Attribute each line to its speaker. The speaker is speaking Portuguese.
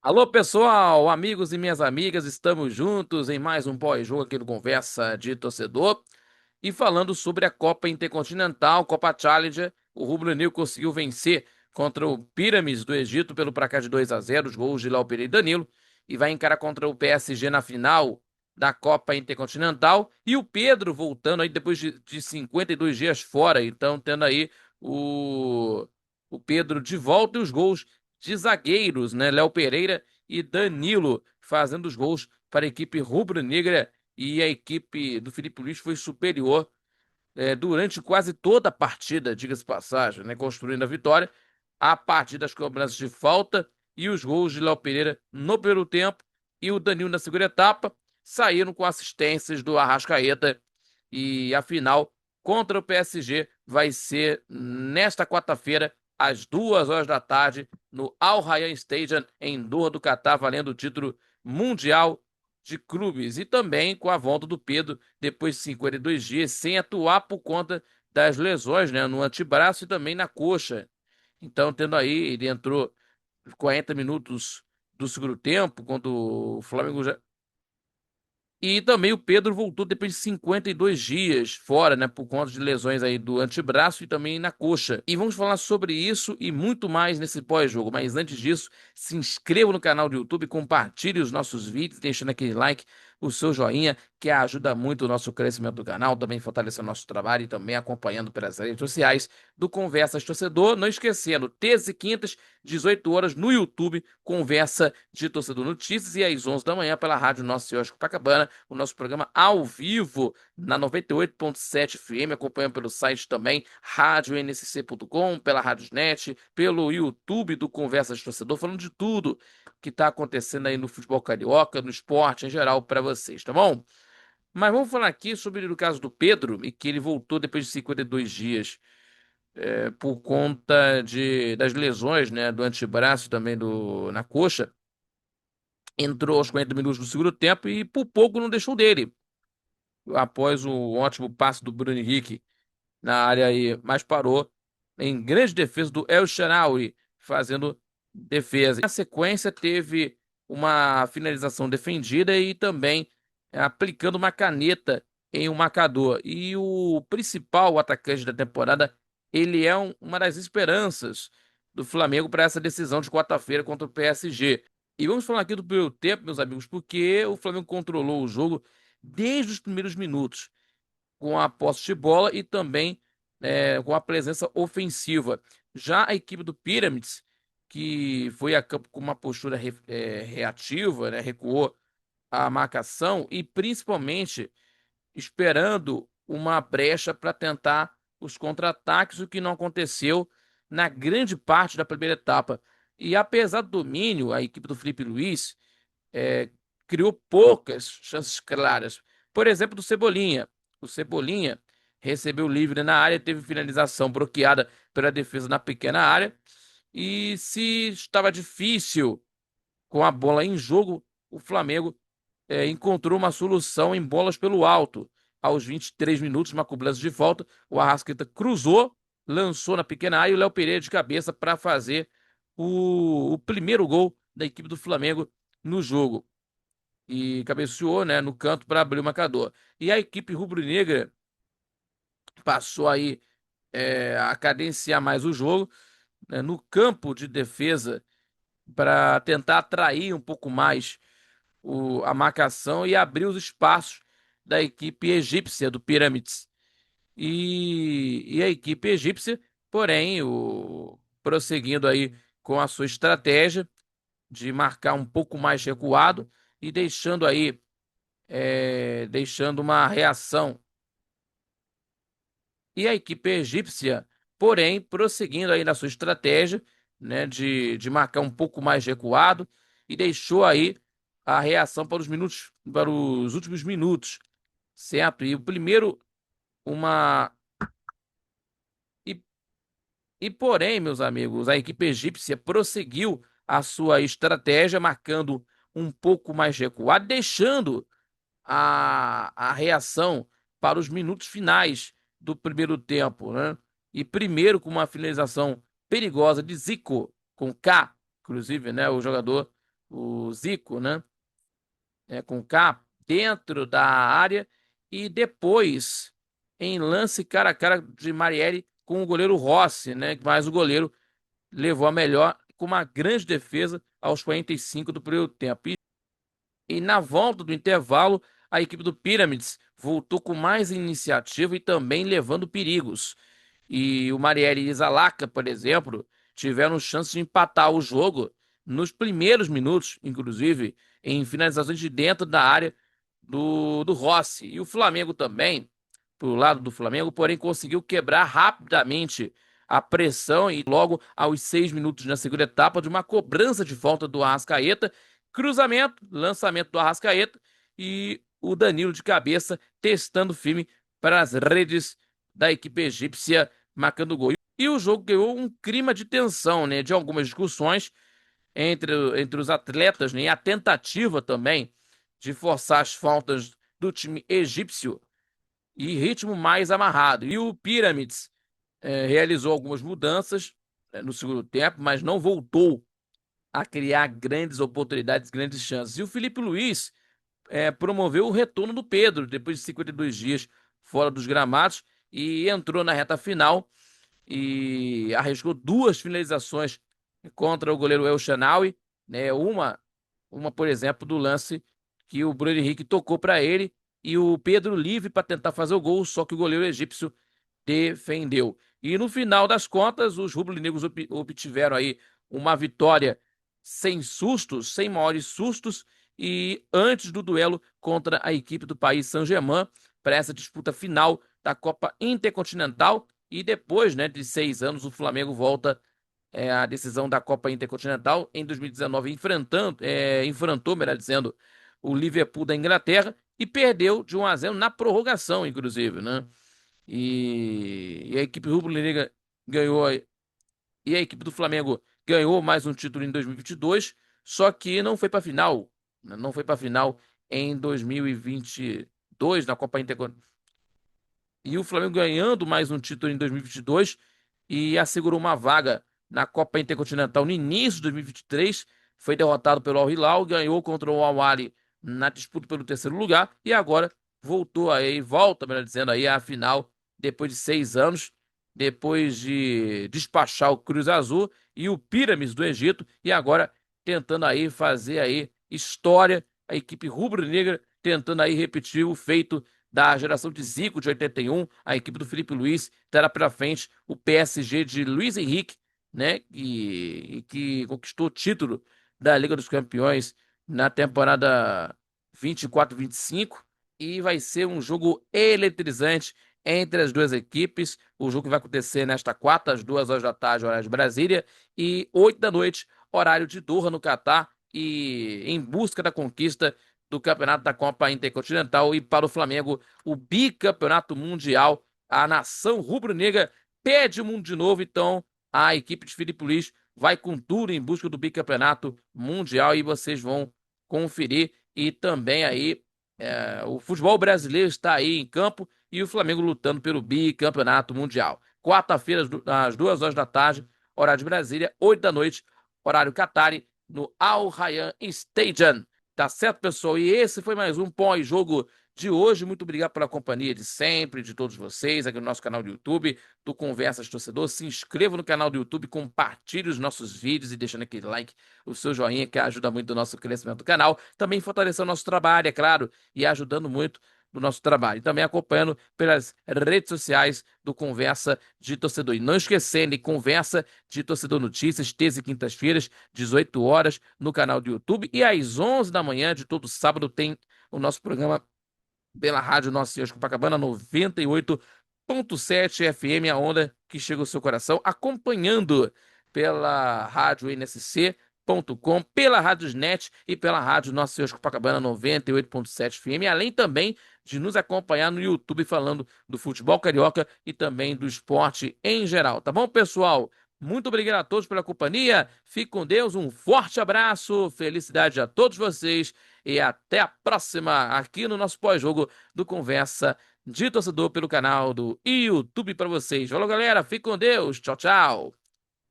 Speaker 1: Alô, pessoal, amigos e minhas amigas, estamos juntos em mais um pós-jogo aqui no Conversa de Torcedor e falando sobre a Copa Intercontinental, Copa Challenger. O rubro-negro conseguiu vencer contra o Pyramids do Egito pelo placar de 2-0, os gols de Léo Pereira e Danilo, e vai encarar contra o PSG na final da Copa Intercontinental. E o Pedro voltando aí depois de 52 dias fora, então tendo aí o, o Pedro de volta e os gols de zagueiros, né? Léo Pereira e Danilo fazendo os gols para a equipe rubro-negra, e a equipe do Felipe Luiz foi superior durante quase toda a partida, diga-se de passagem, né? Construindo a vitória a partir das cobranças de falta e os gols de Léo Pereira no primeiro tempo e o Danilo na segunda etapa saíram com assistências do Arrascaeta, e a final contra o PSG vai ser nesta quarta-feira às 2 horas da tarde no Al Rayyan Stadium em Doha do Catar, valendo o título mundial de clubes, e também com a volta do Pedro depois de 52 dias sem atuar por conta das lesões, né, no antebraço e também na coxa. Então, tendo aí, ele entrou 40 minutos do segundo tempo, quando o Flamengo já. E também o Pedro voltou depois de 52 dias fora, né, por conta de lesões aí do antebraço e também na coxa. E vamos falar sobre isso e muito mais nesse pós-jogo. Mas antes disso, se inscreva no canal do YouTube, compartilhe os nossos vídeos, deixando aquele like, o seu joinha, que ajuda muito o nosso crescimento do canal, também fortalecendo o nosso trabalho e também acompanhando pelas redes sociais do Conversas Torcedor. Não esquecendo, terça e quintas, 18 horas no YouTube, Conversa de Torcedor Notícias, e às 11 da manhã pela Rádio Nossa Senhora de Copacabana, o nosso programa ao vivo na 98.7 FM, acompanhando pelo site também, radioNSC.com, pela Radiosnet, pelo YouTube do Conversa de Torcedor, falando de tudo que está acontecendo aí no futebol carioca, no esporte em geral para vocês, tá bom? Mas vamos falar aqui sobre o caso do Pedro, e que ele voltou depois de 52 dias por conta das lesões, né, do antebraço e também na coxa. Entrou aos 40 minutos do segundo tempo e por pouco não deixou dele, após o ótimo passe do Bruno Henrique na área aí, mas parou em grande defesa do El Shaarawy, fazendo defesa. Na sequência, teve uma finalização defendida e também aplicando uma caneta em um marcador. E o principal atacante da temporada, ele é uma das esperanças do Flamengo para essa decisão de quarta-feira contra o PSG. E vamos falar aqui do primeiro tempo, meus amigos, porque o Flamengo controlou o jogo desde os primeiros minutos, com a posse de bola e também com a presença ofensiva. Já a equipe do Pyramids, que foi a campo com uma postura reativa, né, recuou a marcação e principalmente esperando uma brecha para tentar os contra-ataques, o que não aconteceu na grande parte da primeira etapa. E apesar do domínio, a equipe do Felipe Luiz é, criou poucas chances claras. Por exemplo, do Cebolinha. O Cebolinha recebeu livre na área, teve finalização bloqueada pela defesa na pequena área. E se estava difícil com a bola em jogo, o Flamengo encontrou uma solução em bolas pelo alto. Aos 23 minutos, uma cobrança de falta, o Arrascaeta cruzou, lançou na pequena área e o Léo Pereira de cabeça para fazer o primeiro gol da equipe do Flamengo no jogo, e cabeceou, né, no canto para abrir o marcador. E a equipe rubro-negra passou aí a cadenciar mais o jogo, né, no campo de defesa, para tentar atrair um pouco mais a marcação e abrir os espaços da equipe egípcia do Pyramids. E a equipe egípcia, porém, prosseguindo aí com a sua estratégia de marcar um pouco mais recuado e deixando uma reação. E a equipe egípcia, porém, prosseguindo aí na sua estratégia, né, de marcar um pouco mais recuado, e deixou aí a reação para os últimos minutos, certo? E o primeiro, uma. E, e porém, meus amigos, a equipe egípcia prosseguiu a sua estratégia, marcando um pouco mais recuado, deixando a reação para os minutos finais do primeiro tempo, né? E primeiro com uma finalização perigosa de Zico, com K, inclusive, né? O jogador o Zico, né? Com K dentro da área e depois em lance cara a cara de Marielli com o goleiro Rossi, né? Mas o goleiro levou a melhor com uma grande defesa aos 45 do primeiro tempo. E na volta do intervalo, a equipe do Pyramids voltou com mais iniciativa e também levando perigos. E o Marielle e Zalaca, por exemplo, tiveram chance de empatar o jogo nos primeiros minutos, inclusive, em finalizações de dentro da área do Rossi. E o Flamengo também, pro lado do Flamengo, porém conseguiu quebrar rapidamente a pressão e logo aos 6 minutos na segunda etapa de uma cobrança de falta do Arrascaeta, cruzamento, lançamento do Arrascaeta e o Danilo de cabeça testando firme para as redes da equipe egípcia marcando gol. E o jogo ganhou um clima de tensão, né, de algumas discussões entre os atletas, né, e a tentativa também de forçar as faltas do time egípcio e ritmo mais amarrado. E o Pyramids realizou algumas mudanças no segundo tempo, mas não voltou a criar grandes oportunidades, grandes chances. E o Felipe Luiz promoveu o retorno do Pedro depois de 52 dias fora dos gramados e entrou na reta final e arriscou duas finalizações contra o goleiro El Shaarawy, né? Uma, por exemplo, do lance que o Bruno Henrique tocou para ele e o Pedro livre para tentar fazer o gol, só que o goleiro egípcio defendeu. E no final das contas, os rubro-negros obtiveram aí uma vitória sem sustos, sem maiores sustos, e antes do duelo contra a equipe do país Saint-Germain, para essa disputa final da Copa Intercontinental, e depois, né, de 6 anos, o Flamengo volta à decisão da Copa Intercontinental em 2019, enfrentou, melhor dizendo, o Liverpool da Inglaterra e perdeu de 1-0 na prorrogação, inclusive, né? E a equipe rubro-negra ganhou, e a equipe do Flamengo ganhou mais um título em 2022, só que não foi para a final, né? Não foi para a final em 2022 na Copa Intercontinental. E o Flamengo ganhando mais um título em 2022 e assegurou uma vaga na Copa Intercontinental no início de 2023. Foi derrotado pelo Al Hilal, ganhou contra o Al Ahly na disputa pelo terceiro lugar e agora volta, melhor dizendo, aí à final depois de 6 anos, depois de despachar o Cruz Azul e o Pyramids do Egito e agora tentando aí fazer aí história, a equipe rubro-negra tentando aí repetir o feito da geração de Zico de 81, a equipe do Felipe Luiz terá pela frente o PSG de Luiz Henrique, né, que conquistou o título da Liga dos Campeões na temporada 24-25 e vai ser um jogo eletrizante entre as duas equipes. O jogo vai acontecer nesta quarta, às 2 horas da tarde, horário de Brasília, e 8 da noite, horário de Doha, no Catar, e em busca da conquista do Campeonato da Copa Intercontinental e para o Flamengo, o bicampeonato mundial. A nação rubro-negra pede o mundo de novo, então a equipe de Felipe Luiz vai com tudo em busca do bicampeonato mundial e vocês vão conferir. E também aí o futebol brasileiro está aí em campo e o Flamengo lutando pelo bicampeonato mundial. Quarta-feira, às 2 horas da tarde, horário de Brasília, 8 da noite, horário Qatari, no Al Rayyan Stadium. Tá certo, pessoal? E esse foi mais um pós-jogo de hoje. Muito obrigado pela companhia de sempre, de todos vocês, aqui no nosso canal do YouTube, do Conversas Torcedor. Se inscreva no canal do YouTube, compartilhe os nossos vídeos e deixando aquele like, o seu joinha, que ajuda muito no nosso crescimento do canal. Também fortalecendo o nosso trabalho, é claro, e ajudando muito do nosso trabalho. E também acompanhando pelas redes sociais do Conversa de Torcedor. E não esquecendo, Conversa de Torcedor Notícias, terça e quintas-feiras, 18 horas, no canal do YouTube. E às 11 da manhã de todo sábado tem o nosso programa pela Rádio Nossa Senhora de Copacabana, 98,7 FM, a onda que chega ao seu coração, acompanhando pela Rádio NSC.com, pela Rádiosnet e pela Rádio Nossa Senhora de Copacabana 98,7 FM, além também de nos acompanhar no YouTube falando do futebol carioca e também do esporte em geral. Tá bom, pessoal? Muito obrigado a todos pela companhia. Fique com Deus, um forte abraço, felicidade a todos vocês e até a próxima aqui no nosso pós-jogo do Conversa de Torcedor pelo canal do YouTube para vocês. Falou, galera, fique com Deus. Tchau, tchau.